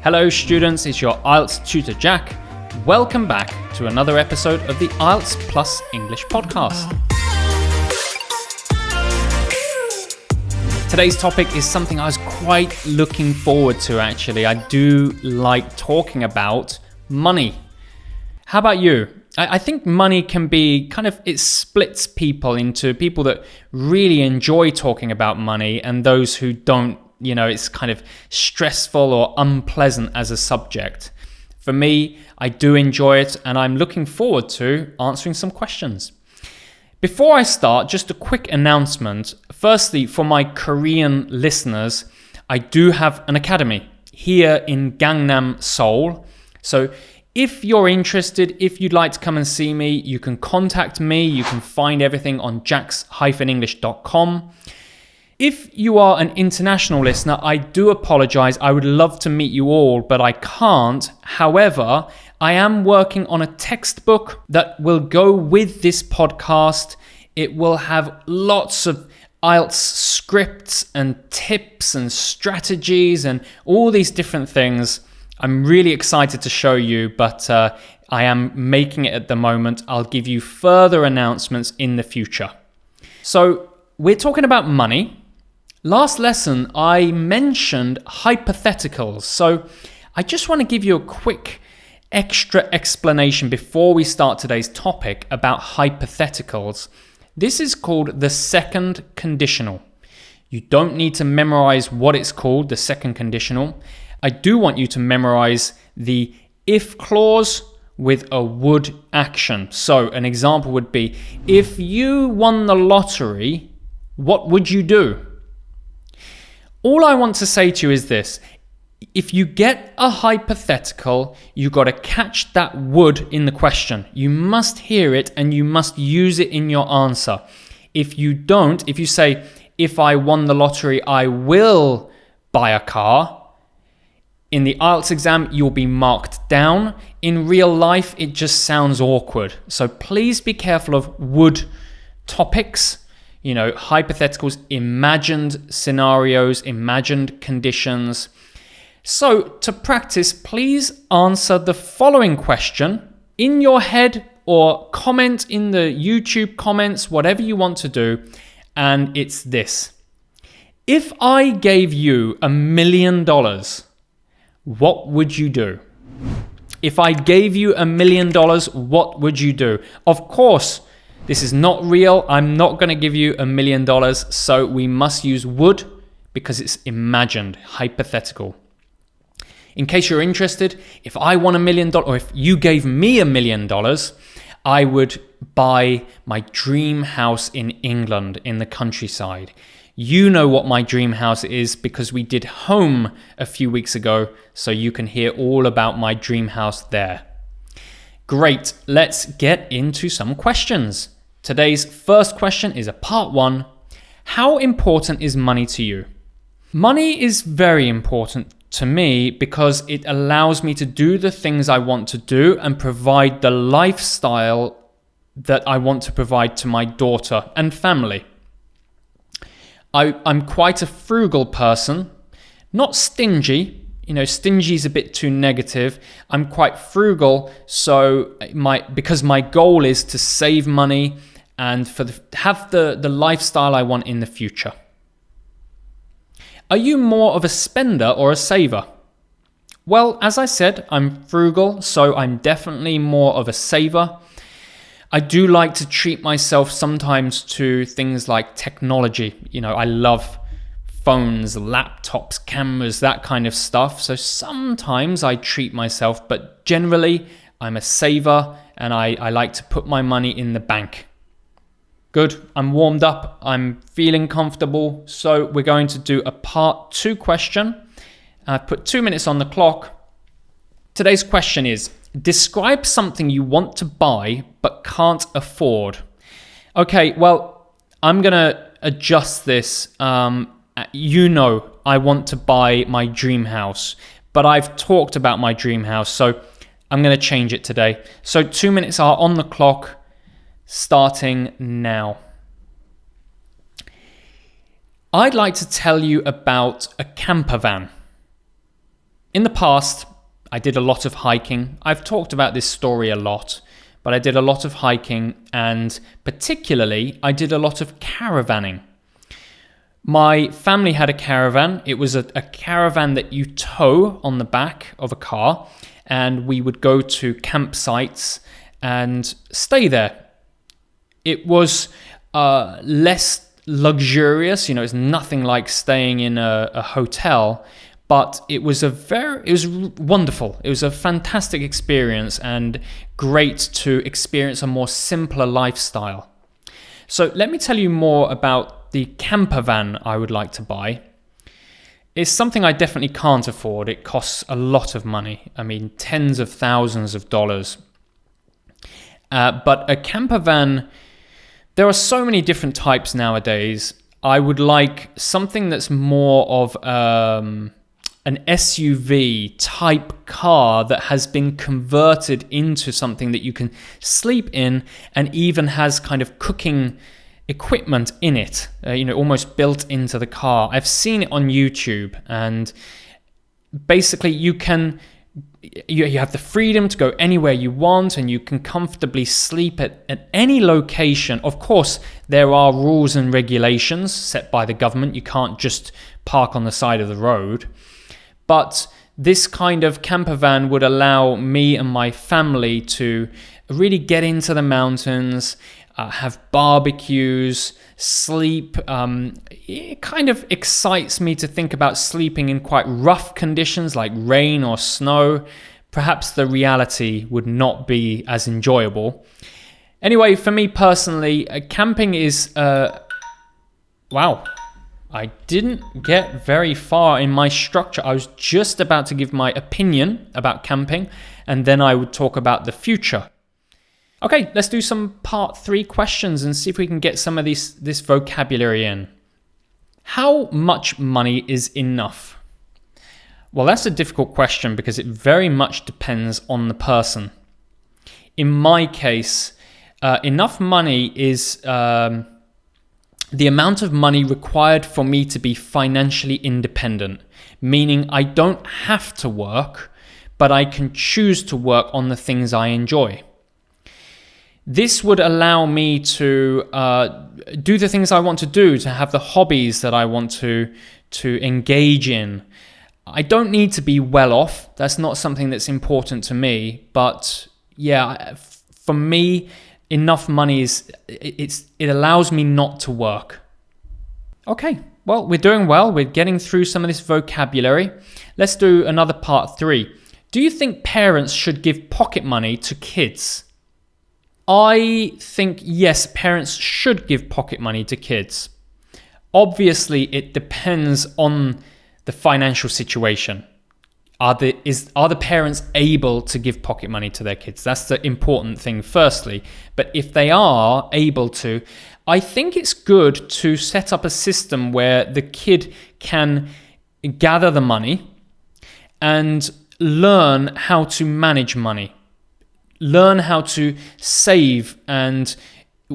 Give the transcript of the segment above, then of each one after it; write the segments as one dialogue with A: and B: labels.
A: Hello students, it's your IELTS tutor Jack. Welcome back to another episode of the IELTS Plus English podcast. Today's topic is something I was quite looking forward to actually. I do like talking about money. How about you? I think money can be it splits people into people that really enjoy talking about money and those who don't. It's kind of stressful or unpleasant as a subject. For me, I do enjoy it and I'm looking forward to answering some questions. Before I start, just a quick announcement. Firstly, for my Korean listeners, I do have an academy here in Gangnam, Seoul. So if you're interested, if you'd like to come and see me, you can contact me. You can find everything on jacks-english.com. If you are an international listener, I do apologize. I would love to meet you all, but I can't. However, I am working on a textbook that will go with this podcast. It will have lots of IELTS scripts and tips and strategies and all these different things. I'm really excited to show you, but I am making it at the moment. I'll give you further announcements in the future. So we're talking about money. Last lesson, I mentioned hypotheticals. So I just want to give you a quick extra explanation before we start today's topic about hypotheticals. This is called the second conditional. You don't need to memorize what it's called, the second conditional. I do want you to memorize the if clause with a would action. So an example would be, if you won the lottery, what would you do? All I want to say to you is this. If you get a hypothetical, you got to catch that would in the question. You must hear it and you must use it in your answer. If you don't, if you say, if I won the lottery, I will buy a car. In the IELTS exam, you'll be marked down. In real life, it just sounds awkward. So please be careful of would topics. Hypotheticals, imagined scenarios, imagined conditions. So to practice, please answer the following question in your head or comment in the YouTube comments, whatever you want to do. And it's this. If I gave you $1 million, what would you do? If I gave you $1 million, what would you do? Of course, this is not real. I'm not going to give you $1 million. So we must use would because it's imagined, hypothetical. In case you're interested, if I won $1 million or if you gave me $1 million, I would buy my dream house in England in the countryside. You know what my dream house is because we did home a few weeks ago, so you can hear all about my dream house there. Great, let's get into some questions. Today's first question is a part 1. How important is money to you? Money is very important to me because it allows me to do the things I want to do and provide the lifestyle that I want to provide to my daughter and family. I'm quite a frugal person, not stingy. Stingy is a bit too negative. I'm quite frugal, so because my goal is to save money and have the lifestyle I want in the future. Are you more of a spender or a saver? Well, as I said, I'm frugal, so I'm definitely more of a saver. I do like to treat myself sometimes to things like technology. I love phones, laptops, cameras, that kind of stuff. So sometimes I treat myself, but generally I'm a saver and I like to put my money in the bank. Good, I'm warmed up, I'm feeling comfortable. So we're going to do a part 2 question. I've put 2 minutes on the clock. Today's question is, describe something you want to buy but can't afford. Okay, well, I'm going to adjust this. I want to buy my dream house, but I've talked about my dream house, so I'm going to change it today. So 2 minutes are on the clock, starting now. I'd like to tell you about a camper van. In the past, I did a lot of hiking. I've talked about this story a lot, but I did a lot of hiking, and particularly I did a lot of caravanning. My family had a caravan. It was a caravan that you tow on the back of a car, and we would go to campsites and stay there. It was less luxurious, it's nothing like staying in a hotel, but it was wonderful. It was a fantastic experience and great to experience a more simpler lifestyle. So let me tell you more about the camper van I would like to buy. It's something I definitely can't afford. It costs a lot of money. I mean, tens of thousands of dollars. But a camper van, there are so many different types nowadays. I would like something that's more of an SUV type car that has been converted into something that you can sleep in and even has kind of cooking equipment in it, almost built into the car. I've seen it on YouTube, and basically you have the freedom to go anywhere you want, and you can comfortably sleep at any location. Of course, there are rules and regulations set by the government. You can't just park on the side of the road. But this kind of camper van would allow me and my family to really get into the mountains, have barbecues, sleep. It kind of excites me to think about sleeping in quite rough conditions like rain or snow. Perhaps the reality would not be as enjoyable. Anyway, for me personally, camping is... wow, I didn't get very far in my structure. I was just about to give my opinion about camping, and then I would talk about the future. Okay, let's do some part 3 questions and see if we can get some of this vocabulary in. How much money is enough? Well, that's a difficult question because it very much depends on the person. In my case, enough money is the amount of money required for me to be financially independent, meaning I don't have to work, but I can choose to work on the things I enjoy. This would allow me to do the things I want to do, to have the hobbies that I want to engage in. I don't need to be well off. That's not something that's important to me. But yeah, for me, enough money it allows me not to work. Okay, well, we're doing well. We're getting through some of this vocabulary. Let's do another part 3. Do you think parents should give pocket money to kids? I think yes, parents should give pocket money to kids. Obviously, it depends on the financial situation. Are the parents able to give pocket money to their kids? That's the important thing firstly. But if they are able to, I think it's good to set up a system where the kid can gather the money and learn how to manage money. Learn how to save, and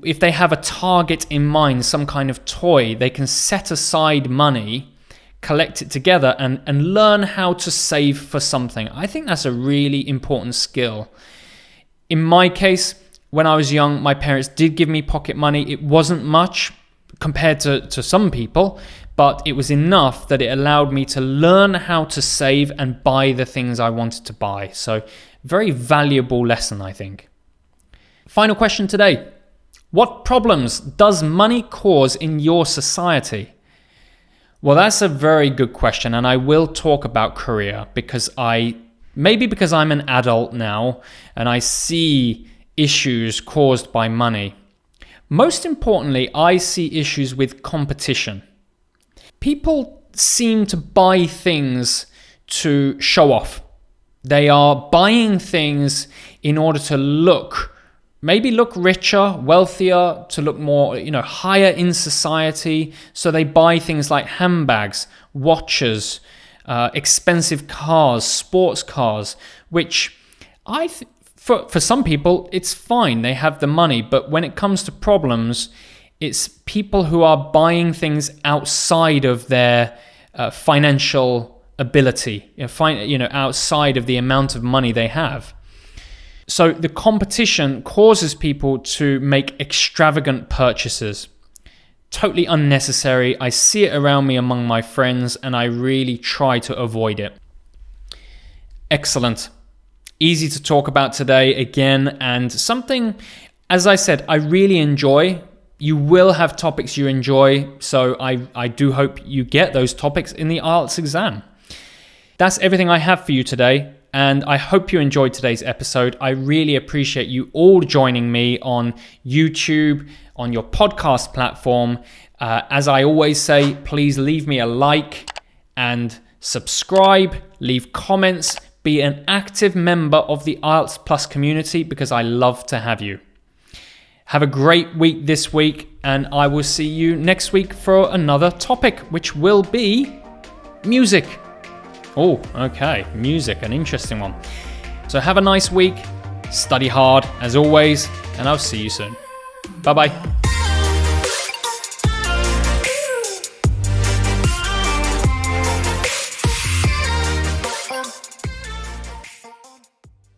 A: if they have a target in mind, some kind of toy, they can set aside money, collect it together, and learn how to save for something. I think that's a really important skill. In my case, when I was young, my parents did give me pocket money. It wasn't much compared to some people, but it was enough that it allowed me to learn how to save and buy the things I wanted to buy. So very valuable lesson, I think. Final question today. What problems does money cause in your society? Well, that's a very good question, and I will talk about Korea because maybe because I'm an adult now and I see issues caused by money. Most importantly, I see issues with competition. People seem to buy things to show off. They are buying things in order to maybe look richer, wealthier, to look more, higher in society. So they buy things like handbags, watches, expensive cars, sports cars, which for some people, it's fine. They have the money. But when it comes to problems, it's people who are buying things outside of their financial ability, outside of the amount of money they have. So the competition causes people to make extravagant purchases. Totally unnecessary. I see it around me among my friends, and I really try to avoid it. Excellent. Easy to talk about today again, and something, as I said, I really enjoy. You will have topics you enjoy, so I do hope you get those topics in the IELTS exam. That's everything I have for you today, and I hope you enjoyed today's episode. I really appreciate you all joining me on YouTube, on your podcast platform. As I always say, please leave me a like and subscribe, leave comments, be an active member of the IELTS Plus community because I love to have you. Have a great week this week, and I will see you next week for another topic, which will be music. Oh, okay, music, an interesting one. So have a nice week, study hard as always, and I'll see you soon. Bye-bye.